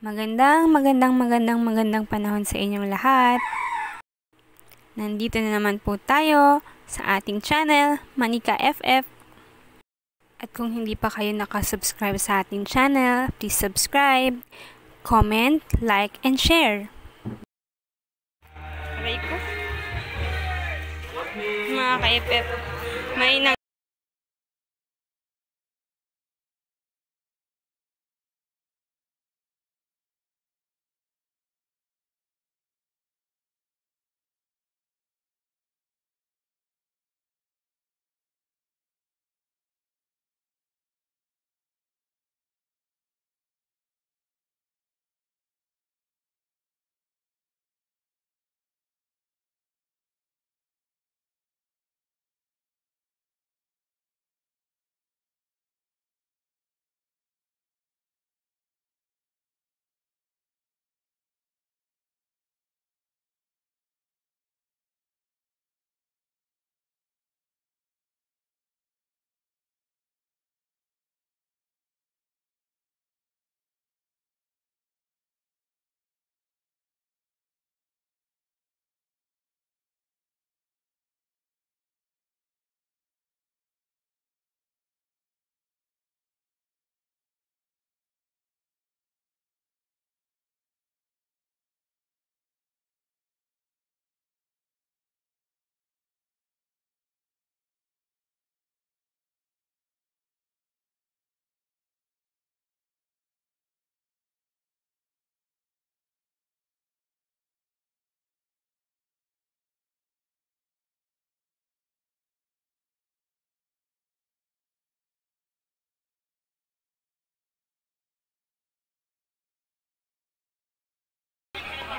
Magandang panahon sa inyong lahat. Nandito na naman po tayo sa ating channel, Manika FF. At kung hindi pa kayo nakasubscribe sa ating channel, please subscribe, comment, like, and share. Aray ko. Mga ka-FF, may ilan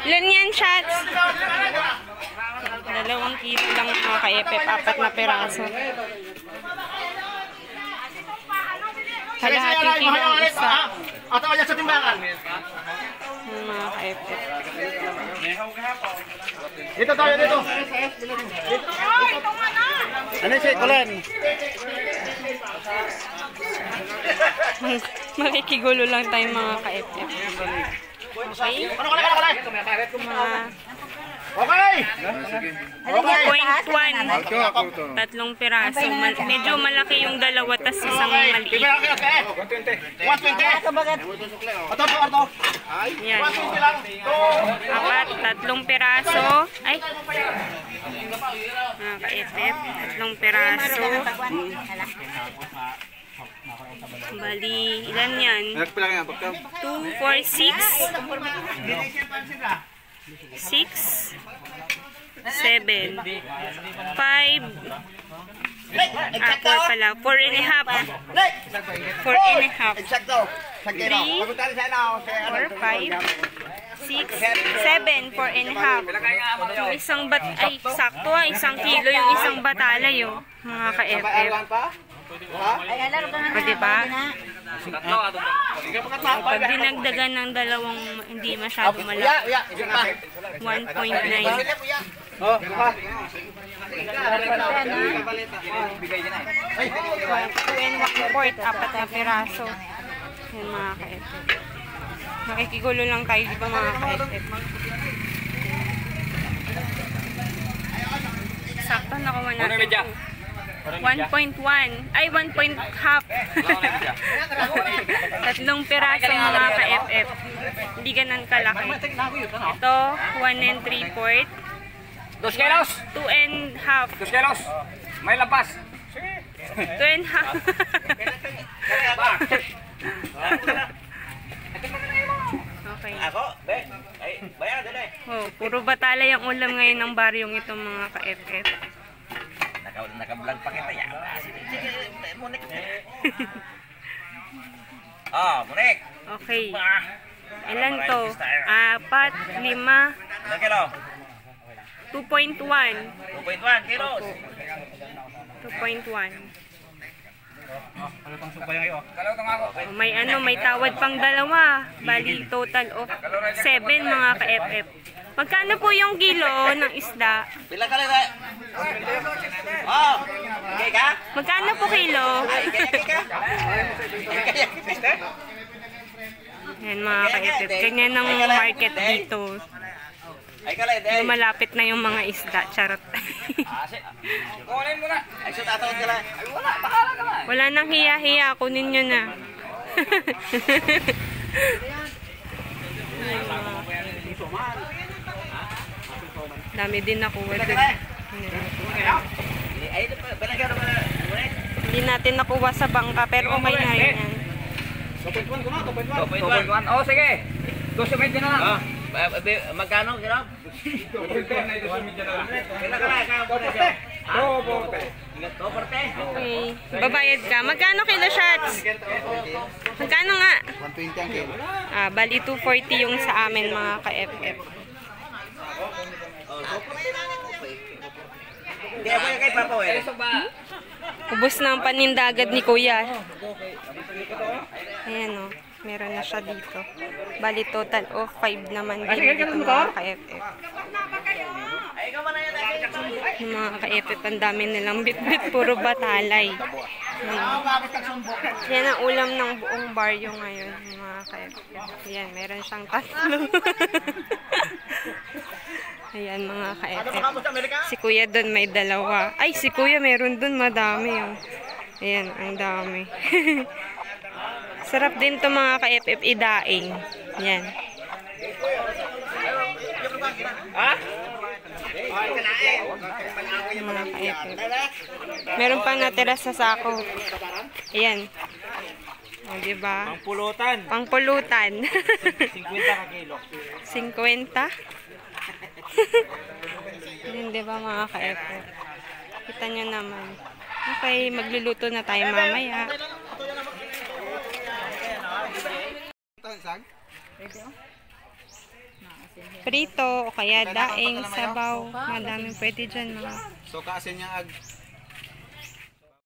yan, shots? 2 kilo lang mga ka-FF, 4 na peraso. Kalahating kilo ang isa. At ako sa timbangan. Mga ka-FF. Dito tayo, dito. Ano siya, Kulen? Makikigulo lang tayo mga ka-FF. Okay? Okay! 2.1. 3 piraso. Medyo malaki yung dalawa, tas isang maliit. 120. Ito. Yan. 120 lang. 3 piraso. Ay! Mga ka-FF, 3 piraso. Bali, ilan yan? 2, 4, 6. 6, 7, 5, 4 pala, 4.5. 4.5. 3, 4, 5, 6, 7, 4.5. Yung isang ay, sakto isang kilo yung isang batalay yung mga ka-FF. O diba? Pag dinagdagan ng dalawang hindi masyado malaki, 1.9. 2.1 quart, 4 na piraso. Yan mga ka-FF. Nakikigulo lang tayo, di ba mga ka-FF? Sakto nakuha natin 1.1. Ay, 1.5. 3 piraso mga ka-FF. Hindi ganun kalaki. Ito, 1 3/4. 2 kilos. 2.5. 2 kilos. May lampas. 2.5. Okay. Oh, puro batala yung ulam ngayon ng baryong itong mga ka-FF. Naka-vlog pa kita yan. Munik. Munik. Okay. Ilan to? 4, 5. Ilan kilo? 2.1. 2.1 kilos. 2.1. May tawad pang dalawa. Bali total of 7 mga ka-FF. Magkano po yung kilo ng isda? Pila ka lang. Okay ka? Magkano po kilo? Yan mga ka-FF. Ganyan ang market dito. Ay kalay, day. Malapit na yung mga isda. Charot. Kunin mo na. Ay, so tatawag ka lang. Ay, wala. Bahala ka lang. Wala nang hiya-hiya. Kunin nyo na. Dami din nakuha dun. Ay, banagano ba na? Hindi natin nakuha sa bangka pero okay na rin yan. 2.1. Oh, sige. 2.20 na lang. Magkano, Kirab? 2.20 na. Kailan ka lang? Kaya po na siya. 2.40. Okay. Babayad ka. Magkano kilo shots? Magkano nga? 120 ang kilo. Bali 240 yung sa amin mga ka-FF. Hindi ako yung kay Papa, eh. Ubus na ang panindagan ni Kuya. Ayan o. Meron na siya dito. Bali total of 5 naman din dito mga ka-FF. Yung mga ka-FF, ang dami nilang bit-bit. Puro batalay. Yan ang ulam ng buong baryo ngayon mga ka-FF. Yan, meron siyang tatlo. Ayan mga ka-FF. Si Kuya doon may dalawa. Ay, si Kuya meron doon madami. Oh. Ayan, ang dami. Sarap din to mga ka-FF idaing. Ayan. Mga ka-FF. Meron pang natira sa sako. Ayan. O, diba? Pulutan. Pangpulutan. 50 ka kilo. 50? Yun, diba mga ka-FF? Kita nyo naman. Okay, magluluto na tayo mamaya. Prito o kaya daing, sabaw. Madaming pwede dyan mga. So kaasin niya ag